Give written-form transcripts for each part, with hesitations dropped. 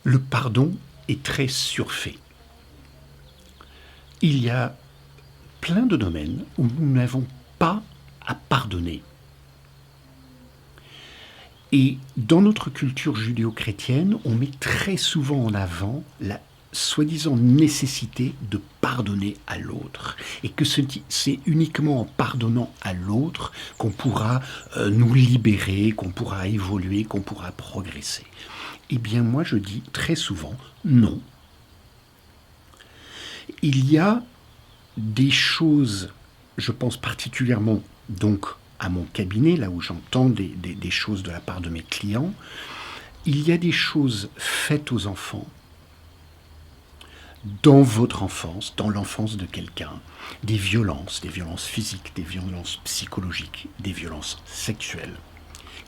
Le pardon est très surfait. Il y a plein de domaines où nous n'avons pas à pardonner. Et dans notre culture judéo-chrétienne, on met très souvent en avant la soi-disant nécessité de pardonner à l'autre. Et que c'est uniquement en pardonnant à l'autre qu'on pourra nous libérer, qu'on pourra évoluer, qu'on pourra progresser. Eh bien moi je dis très souvent non. Il y a des choses, je pense particulièrement donc à mon cabinet, là où j'entends des choses de la part de mes clients, il y a des choses faites aux enfants, dans votre enfance, dans l'enfance de quelqu'un, des violences physiques, des violences psychologiques, des violences sexuelles,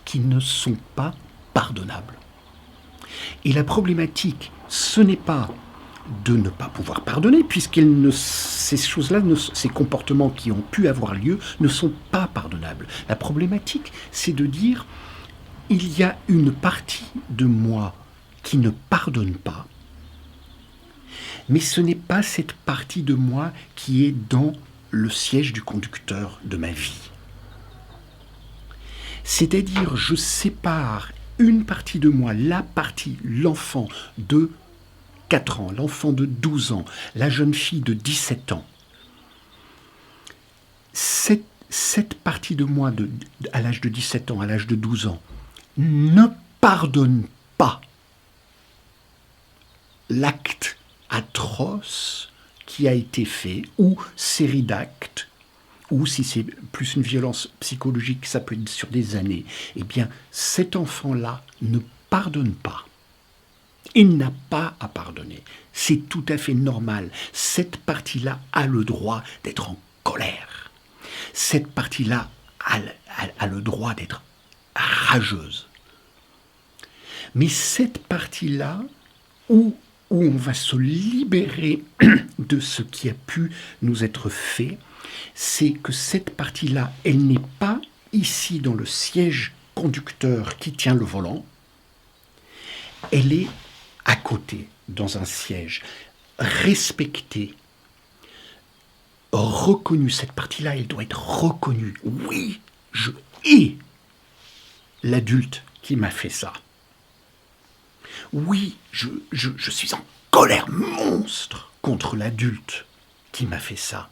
qui ne sont pas pardonnables. Et la problématique, ce n'est pas de ne pas pouvoir pardonner, ces choses-là, ces comportements qui ont pu avoir lieu, ne sont pas pardonnables. La problématique, c'est de dire, il y a une partie de moi qui ne pardonne pas, mais ce n'est pas cette partie de moi qui est dans le siège du conducteur de ma vie. C'est-à-dire, je sépare une partie de moi, l'enfant de 4 ans, l'enfant de 12 ans, la jeune fille de 17 ans. Cette partie de moi, à l'âge de 17 ans, à l'âge de 12 ans, ne pardonne pas l'acte atroce qui a été fait, ou série d'actes, ou si c'est plus une violence psychologique, ça peut être sur des années. Eh bien, cet enfant-là ne pardonne pas. Il n'a pas à pardonner. C'est tout à fait normal. Cette partie-là a le droit d'être en colère. Cette partie-là a le droit d'être rageuse. Mais cette partie-là, où on va se libérer de ce qui a pu nous être fait, c'est que cette partie-là, elle n'est pas ici dans le siège conducteur qui tient le volant, elle est à côté, dans un siège, respectée, reconnue. Cette partie-là, elle doit être reconnue. Oui, je hais l'adulte qui m'a fait ça. Oui, je suis en colère monstre contre l'adulte qui m'a fait ça.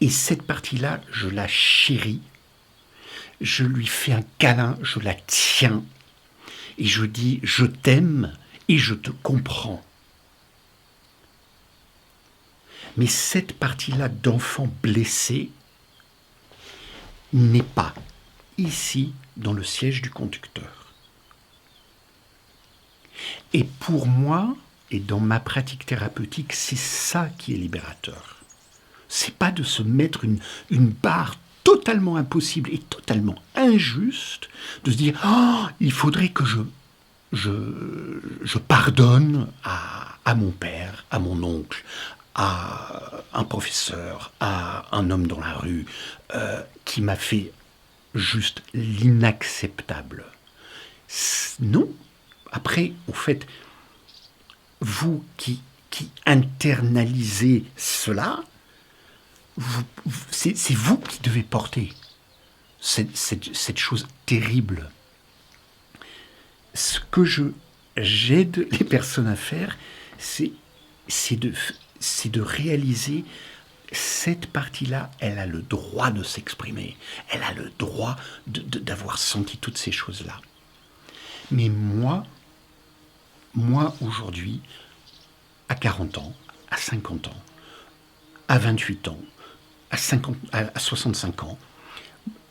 Et cette partie-là, je la chéris, je lui fais un câlin, je la tiens, et je dis « je t'aime » et je te comprends. Mais cette partie-là d'enfant blessé n'est pas ici dans le siège du conducteur. Et pour moi, et dans ma pratique thérapeutique, c'est ça qui est libérateur. C'est pas de se mettre une barre totalement impossible et totalement injuste, de se dire « oh, il faudrait que je pardonne à mon père, à mon oncle, à un professeur, à un homme dans la rue, qui m'a fait juste l'inacceptable. » Non. Après, au fait, vous qui internalisez cela, c'est vous qui devez porter cette chose terrible. Ce que j'aide les personnes à faire, c'est de réaliser cette partie-là, elle a le droit de s'exprimer, elle a le droit d'avoir senti toutes ces choses-là. Mais moi aujourd'hui, à 40 ans, à 50 ans, à 28 ans, à 65 ans,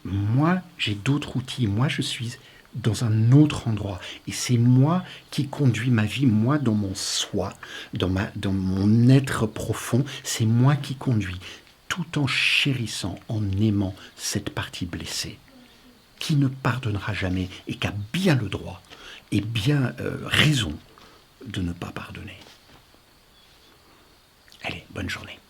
moi, j'ai d'autres outils. Moi, je suis dans un autre endroit. Et c'est moi qui conduis ma vie, moi, dans mon soi, dans mon être profond. C'est moi qui conduis, tout en chérissant, en aimant cette partie blessée, qui ne pardonnera jamais et qui a bien le droit et bien raison de ne pas pardonner. Allez, bonne journée.